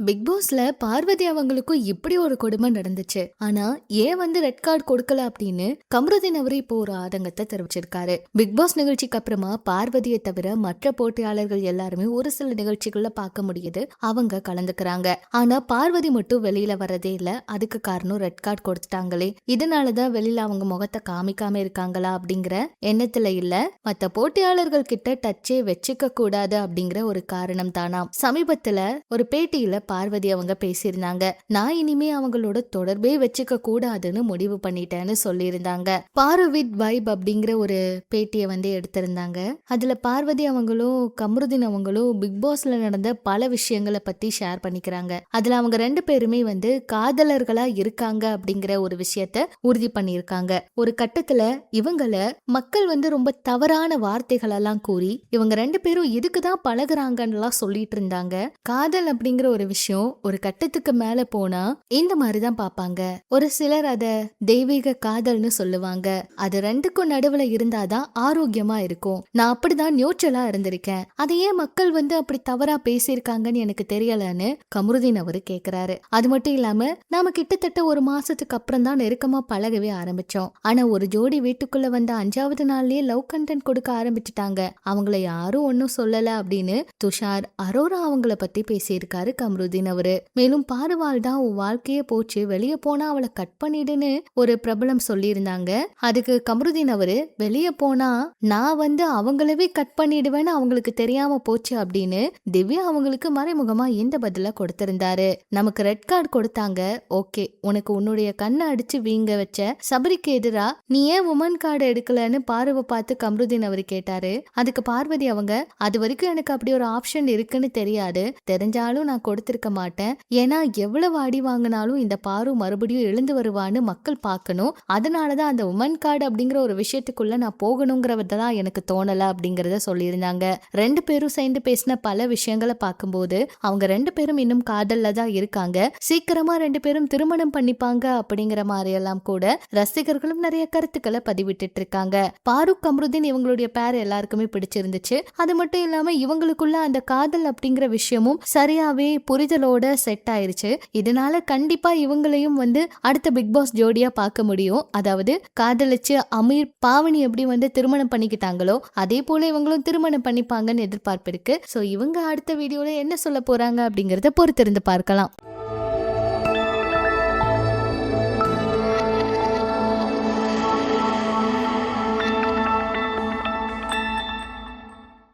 Big பாஸ்ல பார்வதி அவங்களுக்கும் இப்படி ஒரு கொடுமை நடந்துச்சு. ஆனா ஏன் ரெட் கார்டு கொடுக்கல அப்படின்னு கமருதீன் அவரு இப்போ ஒரு ஆதங்கத்தை தெரிவிச்சிருக்காரு. பிக் பாஸ் நிகழ்ச்சிக்கு அப்புறமா பார்வதியை தவிர மற்ற போட்டியாளர்கள் எல்லாருமே ஒரு சில நிகழ்ச்சிகள்ல பார்க்க முடியுது, அவங்க கலந்துக்கிறாங்க. ஆனா பார்வதி மட்டும் வெளியில வரதே இல்ல. அதுக்கு காரணம் ரெட் கார்டு கொடுத்துட்டாங்களே, இதனாலதான் வெளியில அவங்க முகத்தை காமிக்காம இருக்காங்களா அப்படிங்கிற எண்ணத்துல இல்ல, மத்த போட்டியாளர்கள் கிட்ட டச்சே வச்சுக்க கூடாது அப்படிங்கிற ஒரு காரணம் தானா. சமீபத்துல ஒரு பேட்டியில பார்வதி அவங்க பேசியிருந்தாங்க. நான் இனிமே அவங்களோட தொடர்பே வச்சுக்க கூடாதுன்னு முடிவு பண்ணிட்டேன்னு சொல்லியிருந்தாங்க. பாரவித் வைப் அப்படிங்கிற ஒரு பேட்டியை எடுத்திருந்தாங்க. அதுல பார்வதி அவங்களும் கமருதீன் அவங்களும் பிக் பாஸ்ல நடந்த பல விஷயங்களை பத்தி ஷேர் பண்ணிக்கிறாங்க. அதுல அவங்க ரெண்டு பேருமே காதலர்களா இருக்காங்க அப்படிங்கிற ஒரு விஷயத்த உறுதி பண்ணியிருக்காங்க. ஒரு கட்டத்துல இவங்கள மக்கள் ரொம்ப தவறான வார்த்தைகள் எல்லாம் கூறி இவங்க ரெண்டு பேரும் இதுக்குதான் பழகுறாங்கன்னு சொல்லிட்டு இருந்தாங்க. காதல் அப்படிங்கிற ஒரு விஷயம் ஒரு கட்டத்துக்கு மேல போனா இந்த மாதிரிதான் பாப்பாங்க. ஒரு சிலர் அத தெய்வீக காதல்னு சொல்லுவாங்க. அது ரெண்டுக்கும் நடுவுல இருந்தாதான் ஆரோக்கியமா இருக்கும். நான் அப்படிதான் நியூட்ரலா இருந்திருக்கேன். அதையே மக்கள் அப்படி தவறா பேசியிருக்காங்கன்னு எனக்கு தெரியலன்னு கமருதீன் அவரு கேக்குறாரு. அது மட்டும் இல்லாம நாம கிட்டத்தட்ட ஒரு மாசத்துக்கு அப்புறம் தான் நெருக்கமா பழகவே ஆரம்பிச்சோம். ஆனா ஒரு ஜோடி வீட்டுக்குள்ள 5வது நாள்லயே லவ் கண்டென்ட் கொடுக்க ஆரம்பிச்சுட்டாங்க. அவங்கள யாரும் ஒன்னும் சொல்லல அப்படின்னு துஷார் அரோரா அவங்கள பத்தி பேசியிருக்காரு கமருதீன் அவரு. மேலும் பாருவாள் தான் உன் வாழ்க்கையே போச்சு, வெளியே போனா அவளை கட் பண்ணிடுன்னு ஒரு பிரபலம் சொல்லியிருந்தாங்க. அதுக்கு கமருதீன் அவரு வெளியே போனா நான் அவங்களவே கட் பண்ணிடுவேன்னு அவங்களுக்கு தெரியாம போச்சு அப்படின்னு திவ்யா அவங்களுக்கு மறைமுகமா இந்த பதில கொடுத்திருந்தாரு. நமக்கு ரெட் கார்டு கொடுத்தாங்க, ஓகே, உனக்கு உன்னுடைய கண்ணை அடிச்சு வீங்க வச்ச சபரிக்கு எதிரா நீ ஏன் உமன் கார்டு எடுக்கலன்னு பார்வை பார்த்து கமருதீன் அவரு கேட்டாரு. அதுக்கு பார்வதி அவங்க, அது வரைக்கும் எனக்கு அப்படி ஒரு ஆப்ஷன் இருக்குன்னு தெரியாது, தெரிஞ்சாலும் நான் கொடுத்திருக்க மாட்டேன். ஏன்னா எவ்வளவு அடி வாங்கினாலும் இந்த பாரு மறுபடியும் எழுந்து வருவான்னு மக்கள் பார்க்கணும். அதனாலதான் அந்த உமன் கார்டு அப்படிங்கிற ஒரு விஷயத்துக்குள்ள நான் போகணுங்கிறதான் எனக்கு தோணல அப்படிங்கறத சொல்லியிருந்தாங்க. ரெண்டு பேரும் சேர்ந்து பேசின பல விஷயங்களை பார்க்கும்போது அவங்க ரெண்டு பேரும் இன்னும் காதல்ல தான் இருக்காங்க. சீக்கிரமா ரெண்டு பேரும் திருமணம் பண்ணிப்பாங்க அப்படிங்கிற மாதிரி எல்லாம் கூட ரசிகர்களும் நிறைய கருத்துக்களை பதிவிட்டு இருக்காங்க. பாருக் கமருதீன் இவங்களுடைய பேர் எல்லாருக்குமே பிடிச்சிருந்துச்சு. அது மட்டும் இல்லாம இவங்களுக்குள்ள அந்த காதல் அப்படிங்கிற விஷயமும் சரியாவே புரிதலோட செட் ஆயிருச்சு. இதனால கண்டிப்பா இவங்களையும் அடுத்த பிக் பாஸ் ஜோடியா பார்க்க முடியும். அதாவது காதலிச்சு அமீர் பாவனி எப்படி திருமணம் பண்ணிக்கிட்டாங்களோ அதே போல இவங்களும் திருமணம் பண்ணிப்பாங்கன்னு எதிர்பார்ப்பு இருக்கு. சோ இவங்க அடுத்த வீடியோல என்ன சொல்ல போறாங்க அப்படிங்கறத பொறுத்திருந்து பார்க்கலாம்.